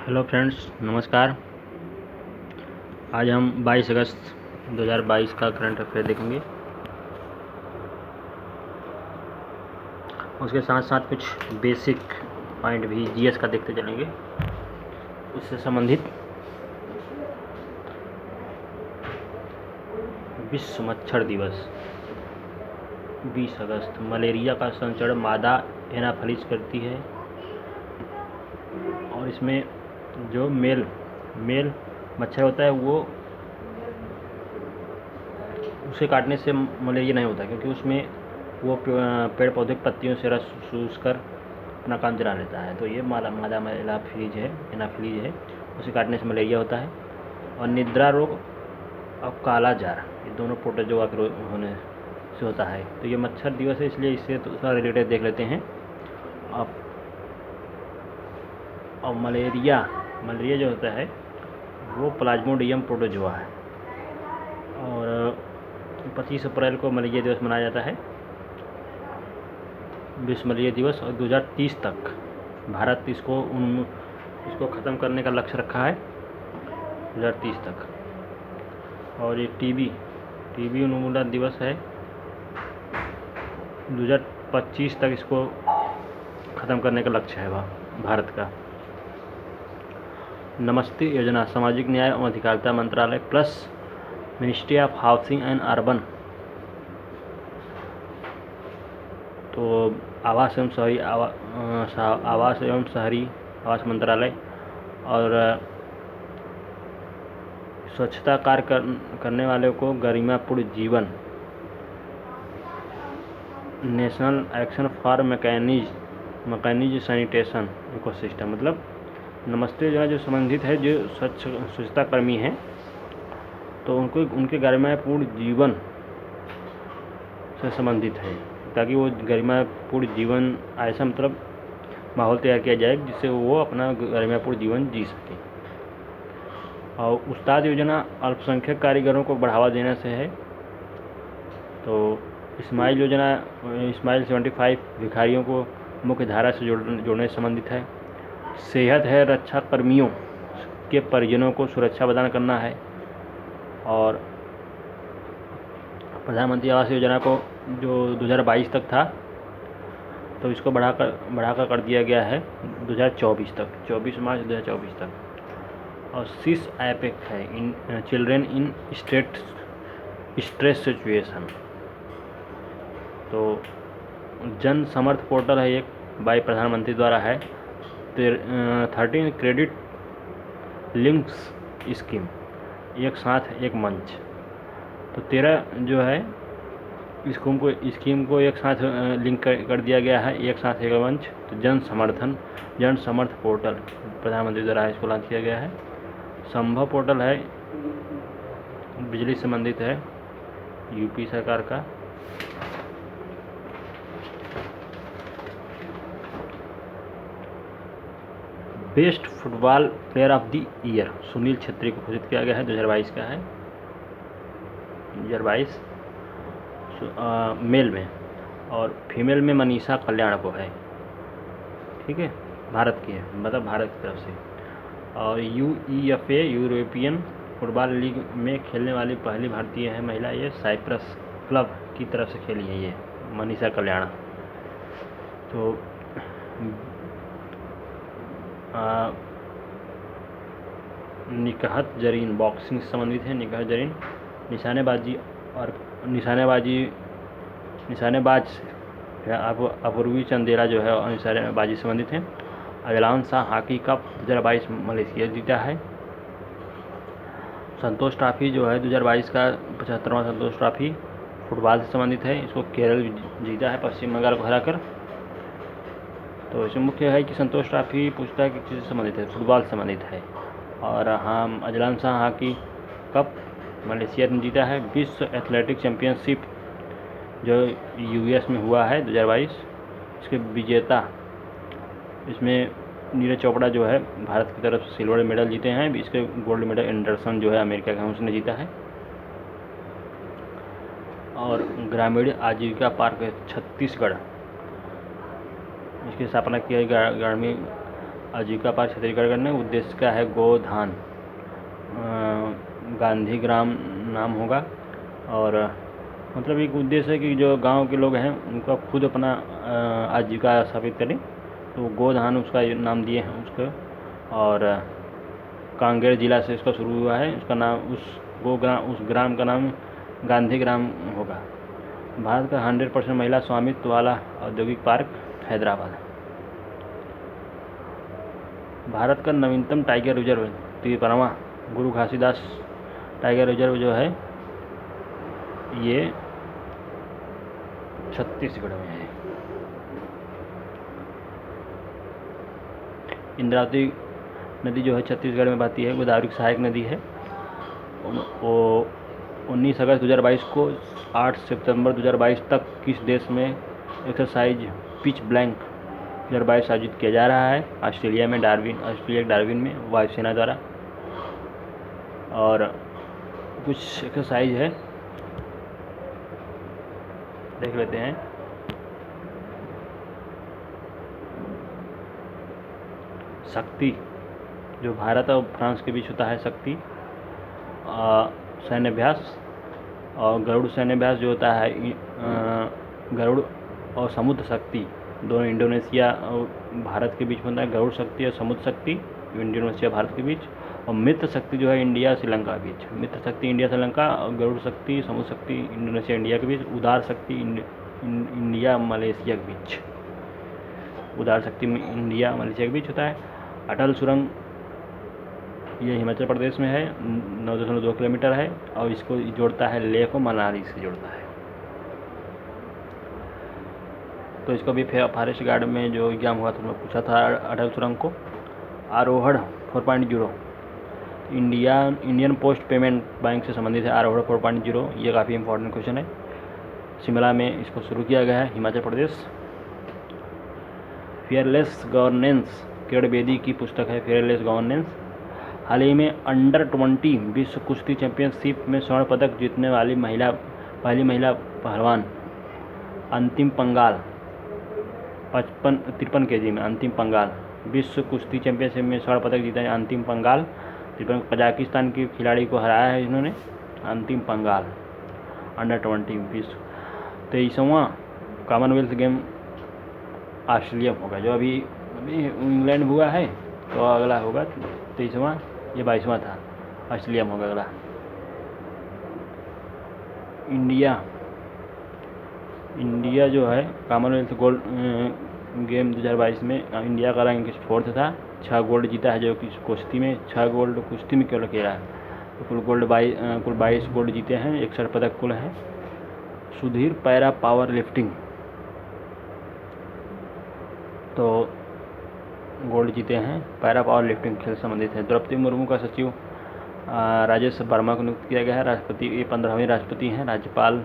Hello friends, नमस्कार। आज हम 22 अगस्त 2022 का करंट अफेयर देखेंगे। उसके साथ साथ कुछ बेसिक पॉइंट भी जीएस का देखते चलेंगे। उससे संबंधित विश्व मच्छर दिवस 20 अगस्त। मलेरिया का संचरण मादा एनाफिलिस करती है और इसमें जो मेल मच्छर होता है वो उसे काटने से मलेरिया नहीं होता, क्योंकि उसमें वो पेड़ पौधे की पत्तियों से रस चूस कर अपना काम चला लेता है। तो ये मादा एनाफिलीज है, उसे काटने से मलेरिया होता है। और निद्रा रोग और काला जार, ये दोनों प्रोटोजोआ के होने से होता है। तो ये मच्छर दिवस है, इसलिए इससे थोड़ा रिलेटेड देख लेते हैं। और मलेरिया जो होता है वो प्लाज्मोडियम प्रोटोजोआ है। और 25 अप्रैल को मलेरिया दिवस मनाया जाता है, विश्व मलेरिया दिवस। और 2030 तक भारत इसको ख़त्म करने का लक्ष्य रखा है, 2030 तक। और ये टीबी उन्मूलन दिवस है, 2025 तक इसको ख़त्म करने का लक्ष्य है भारत का। नमस्ते योजना सामाजिक न्याय एवं अधिकारिता मंत्रालय plus ministry of housing and urban, तो आवास एवं शहरी आवास मंत्रालय और स्वच्छता कार्य करने वालों को गरिमापूर्ण जीवन, national action for मैकेनिज sanitation ecosystem. मतलब नमस्ते योजना जो संबंधित है, जो स्वच्छता कर्मी हैं, तो उनको उनके गरिमापूर्ण जीवन से संबंधित है, ताकि वो गरिमापूर्ण जीवन ऐसा मतलब माहौल तैयार किया जाए जिससे वो अपना गरिमापूर्ण जीवन जी सके। और उस्ताद योजना अल्पसंख्यक कारीगरों को बढ़ावा देने से है। तो इस्माइल योजना, इस्माइल 75 भिखारियों को मुख्य धारा से जोड़ने से संबंधित है। सेहत है रक्षा कर्मियों के परिजनों को सुरक्षा प्रदान करना है। और प्रधानमंत्री आवास योजना को जो 2022 तक था, तो इसको बढ़ाकर कर दिया गया है 2024 तक, 24 मार्च 2024 तक। और सिस एपेक है, in children in stress situation. तो जन समर्थ पोर्टल है एक, बाई प्रधानमंत्री द्वारा है। 13 क्रेडिट लिंक्स स्कीम, एक साथ एक मंच। तो 13 जो है स्कीम को एक साथ लिंक कर दिया गया है, एक साथ एक मंच। तो जन समर्थ पोर्टल प्रधानमंत्री द्वारा इसको लॉन्च किया गया है। संभव पोर्टल है, बिजली संबंधित है, यूपी सरकार का। Best football player of the year Sunil Chhetri को घोषित किया गया है, 2022 का है, 2022 मेल में। और फीमेल में मनीषा कल्याण को है, ठीक है, भारत की है, मतलब भारत की तरफ से। और UEFA यूरोपियन फुटबॉल लीग में खेलने वाली पहली भारतीय है महिला, ये साइप्रस क्लब की तरफ से खेली है ये मनीषा कल्याण। तो निकहत जरीन बॉक्सिंग से संबंधित है। निकहत जरीन निशानेबाज अपूर्वी चंदेला जो है निशानेबाजी से संबंधित है। Azlan Shah hockey cup 2022 Malaysia जीता है। संतोष ट्रॉफी जो है 2022 का 75वां संतोष ट्रॉफी फुटबॉल से संबंधित है, इसको केरल जीता है पश्चिम बंगाल को हराकर। तो इसमें मुख्य है कि संतोष ट्रॉफी पूछता है कि किससे संबंधित है, फुटबॉल से संबंधित है। और हाँ, Azlan Shah hockey cup Malaysia ने जीता है। विश्व एथलेटिक चैम्पियनशिप जो US में हुआ है 2022, इसके विजेता, इसमें नीरज चोपड़ा जो है भारत की तरफ से सिल्वर मेडल जीते हैं। इसके गोल्ड मेडल एंडरसन जो है अमेरिका का, उसने जीता है। और ग्रामीण आजीविका पार्क है छत्तीसगढ़, इसकी स्थापना की है आजीविका पार्क छत्तीसगढ़ ने उद्देश्य क्या है, गोधान। गांधी ग्राम नाम होगा और मतलब एक उद्देश्य है कि जो गांव के लोग हैं उनका खुद अपना आजीविका स्थापित करें, तो गोधान उसका नाम दिए हैं उसको। और कांगेर जिला से इसका शुरू हुआ है, उसका नाम उस ग्राम का नाम गांधी ग्राम होगा। भारत का 100% महिला स्वामित्व वाला औद्योगिक पार्क हैदराबाद। भारत का नवीनतम टाइगर रिजर्व 53वां गुरु घासीदास टाइगर रिजर्व जो है ये छत्तीसगढ़ में है। इंद्रावती नदी जो है छत्तीसगढ़ में बहती है, गोदावरी की सहायक नदी है। वो 19 अगस्त 2022 को 8 सितंबर 2022 तक किस देश में एक्सरसाइज पिच ब्लैंक 2022 आयोजित किया जा रहा है? ऑस्ट्रेलिया में डार्विन में वायुसेना द्वारा। और कुछ एक्सरसाइज है, देख लेते हैं। शक्ति जो भारत और फ्रांस के बीच होता है, शक्ति सैन्य अभ्यास। और गरुड़ सैन्य अभ्यास जो होता है गरुड़ और समुद्र शक्ति दोनों इंडोनेशिया और भारत के बीच होता है। गरुड़ शक्ति और समुद्र शक्ति इंडोनेशिया भारत के बीच। और मित्र शक्ति जो है इंडिया श्रीलंका के बीच। मित्र शक्ति इंडिया श्रीलंका और गरुड़ शक्ति समुद्र शक्ति इंडोनेशिया इंडिया के बीच। उदार शक्ति इंडिया मलेशिया के बीच। उदार शक्ति इंडिया मलेशिया के बीच होता है। अटल सुरंग ये हिमाचल प्रदेश में है, 9.2 किलोमीटर है और इसको जोड़ता है लेह को मनाली से जोड़ता है। तो इसको भी फॉरेस्ट गार्ड में जो एग्जाम हुआ था उसमें पूछा था अटल सुरंग को। आरोहण 4.0 इंडियन पोस्ट पेमेंट बैंक से संबंधित है। आरोहण 4.0 ये काफ़ी इंपॉर्टेंट क्वेश्चन है। शिमला में इसको शुरू किया गया है, हिमाचल प्रदेश। फेयरलेस गवर्नेंस किरण बेदी की पुस्तक है फेयरलेस गवर्नेंस। हाल ही में अंडर-20 विश्व कुश्ती चैंपियनशिप में स्वर्ण पदक जीतने वाली पहली महिला पहलवान अंतिम पंगाल 53 kg में अंतिम पंगाल विश्व कुश्ती चैंपियनशिप में स्वर्ण पदक जीता है। अंतिम पंगाल कजाकिस्तान के खिलाड़ी को हराया है इन्होंने। अंतिम पंगाल अंडर-20 विश्व 23वां कॉमनवेल्थ गेम ऑस्ट्रेलिया होगा, जो अभी इंग्लैंड हुआ है, तो अगला होगा 23वां, ये 22वां था, ऑस्ट्रेलिया में होगा अगला। इंडिया जो है कॉमनवेल्थ गोल्ड गेम 2022 में इंडिया का रैंक 4th था। 6 गोल्ड जीता है, जो कि कुश्ती में 6 गोल्ड कुश्ती में केवल खेला है। तो कुल 22 गोल्ड जीते हैं, 61 पदक कुल है। सुधीर पैरा पावर लिफ्टिंग तो गोल्ड जीते हैं, पैरा पावर लिफ्टिंग खेल संबंधित है। द्रौपदी मुर्मू का सचिव राजेश वर्मा को नियुक्त किया गया है। राष्ट्रपति ये 15वें राष्ट्रपति हैं। राज्यपाल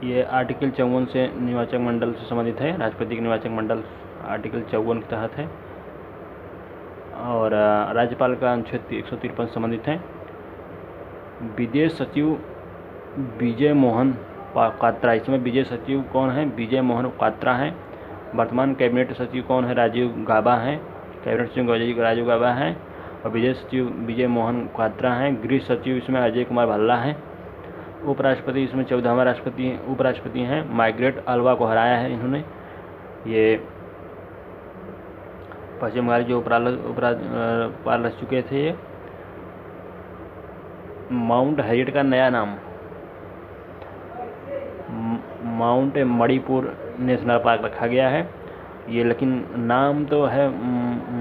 ये आर्टिकल 54 से निर्वाचक मंडल से संबंधित है। राष्ट्रपति के निर्वाचक मंडल आर्टिकल 54 के तहत है और राज्यपाल का अनुच्छेद 153 से संबंधित है। विदेश सचिव विजय मोहन कात्रा, इसमें विजय सचिव कौन है? विजय मोहन कात्रा हैं। वर्तमान कैबिनेट सचिव कौन है? राजीव गाबा हैं। कैबिनेट सचिव राजीव गाबा हैं और विदेश सचिव विजय मोहन कात्रा हैं। गृह सचिव इसमें अजय कुमार भल्ला हैं। उपराष्ट्रपति इसमें 14वां उपराष्ट्रपति हैं। मार्गरेट अल्वा को हराया है इन्होंने। ये पश्चिम बंगाल जो उपराज्यपाल रह चुके थे। ये माउंट हैरियट का नया नाम माउंट मणिपुर नेशनल पार्क रखा गया है ये, लेकिन नाम तो है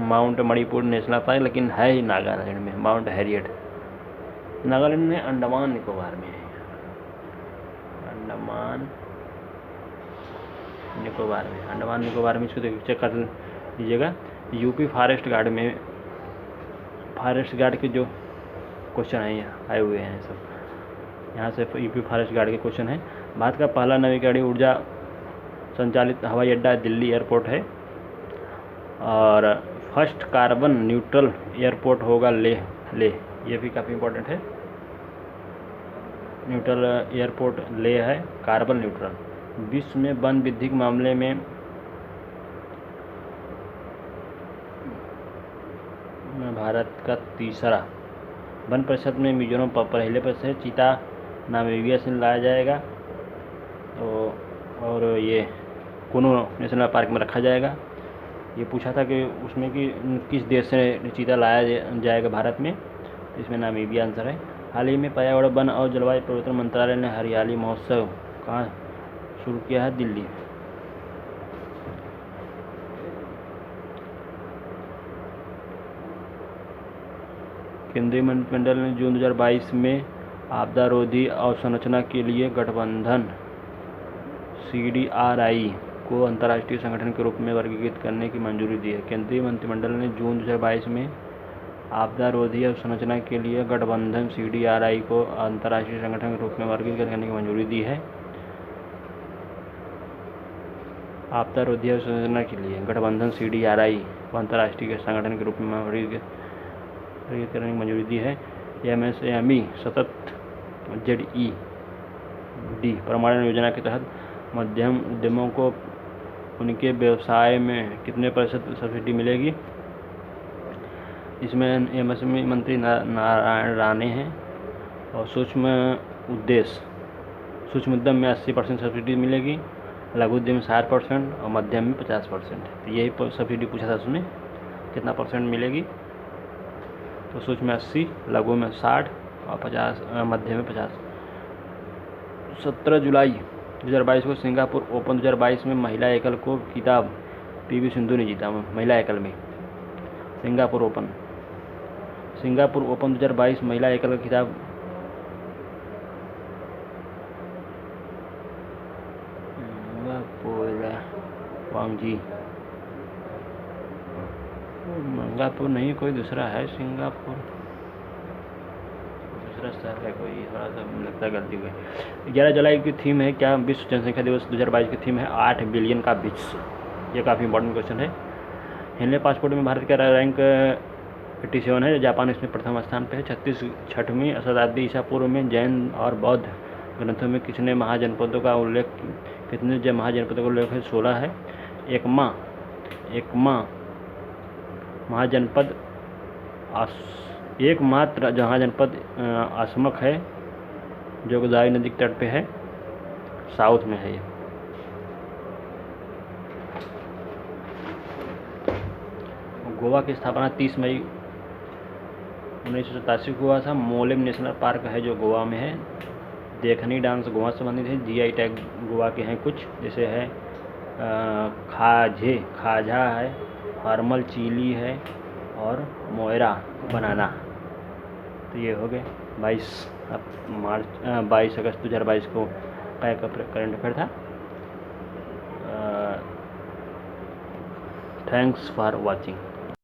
माउंट मणिपुर नेशनल पार्क, लेकिन है ही नागालैंड में। माउंट हैरियट नागालैंड में अंडमान निकोबार में है। अंडमान निकोबार में इसको चेक कर लीजिएगा। यूपी फॉरेस्ट गार्ड के जो क्वेश्चन हैं आए हुए हैं सब, यहाँ से यूपी फॉरेस्ट गार्ड के क्वेश्चन हैं। भारत का पहला नवीकरणीय ऊर्जा संचालित हवाई अड्डा दिल्ली एयरपोर्ट है और फर्स्ट कार्बन न्यूट्रल एयरपोर्ट होगा लेह। ये भी काफ़ी इम्पोर्टेंट है। न्यूट्रल एयरपोर्ट लेह है, कार्बन न्यूट्रल। विश्व में वन वृद्धि के मामले में भारत का तीसरा। वन परिषद में मिजोरम पहले पर से, चीता नामीबिया से लाया जाएगा। तो और ये कुनो नेशनल पार्क में रखा जाएगा। ये पूछा था कि उसमें कि किस देश से चीता लाया जाएगा भारत में, तो इसमें नामीबिया आंसर है। हाल ही में पर्यावरण, वन और जलवायु परिवर्तन मंत्रालय ने हरियाली महोत्सव कहाँ शुरू किया है? दिल्ली। केंद्रीय मंत्रिमंडल ने जून 2022 में आपदा रोधी अवसंरचना के लिए गठबंधन CDRI को अंतर्राष्ट्रीय संगठन के रूप में वर्गीकृत करने की मंजूरी दी है। केंद्रीय मंत्रिमंडल ने जून 2022 में आपदा रोधी अवसंरचना के लिए गठबंधन CDRI को अंतर्राष्ट्रीय संगठन के रूप में वर्गीकृत करने की मंजूरी दी है। आपदा रोधी अवसंरचना के लिए गठबंधन CDRI को अंतर्राष्ट्रीय संगठन के रूप में वर्गीकृत करने की मंजूरी दी है। MSME सतत ZED प्रमाणन योजना के तहत मध्यम उद्यमों को उनके व्यवसाय में कितने % सब्सिडी मिलेगी? इसमें MSME मंत्री नारायण राणे हैं। और सूक्ष्म उद्यम में 80% सब्सिडी मिलेगी, लघु उद्यम में 60% और मध्यम में 50%। तो यही सब्सिडी पूछा था उसमें, कितना % मिलेगी? तो सूक्ष्म में 80, लघु में 60 और 50, मध्य में 50। 17 जुलाई 2022 को सिंगापुर ओपन 2022 में महिला एकल को खिताब PV सिंधु ने जीता। महिला एकल में सिंगापुर ओपन 2022 महिला एकल का खिताब मंगापुर नहीं, कोई दूसरा है। सिंगापुर दूसरा शहर है कोई, थोड़ा सा लगता है गलती हुई। 11 जुलाई की थीम है क्या? विश्व जनसंख्या दिवस 2022 की थीम है 8 बिलियन का विश्व। ये काफ़ी इंपॉर्टेंट क्वेश्चन है। हेनले पासपोर्ट में भारत का रैंक 87 है। जापान इसमें प्रथम स्थान पे है। 36वीं शताब्दी ईसा पूर्व में जैन और बौद्ध ग्रंथों में कितने महाजनपदों का उल्लेख है? 16 है। एकमा महाजनपद एकमात्र महाजनपद असमक है, जो गोदावरी नदी के तट पे है, साउथ में है ये। गोवा की स्थापना 30 मई 1987 को हुआ था। मोलेम नेशनल पार्क है जो गोवा में है। देखनी डांस गोवा से संबंधित है। GI टैग गोवा के हैं कुछ, जैसे है खाजा है, हॉर्मल चिली है और मोयरा बनाना। तो ये हो गए 22 अगस्त 2022 को करंट अफेयर था। Thanks for watching.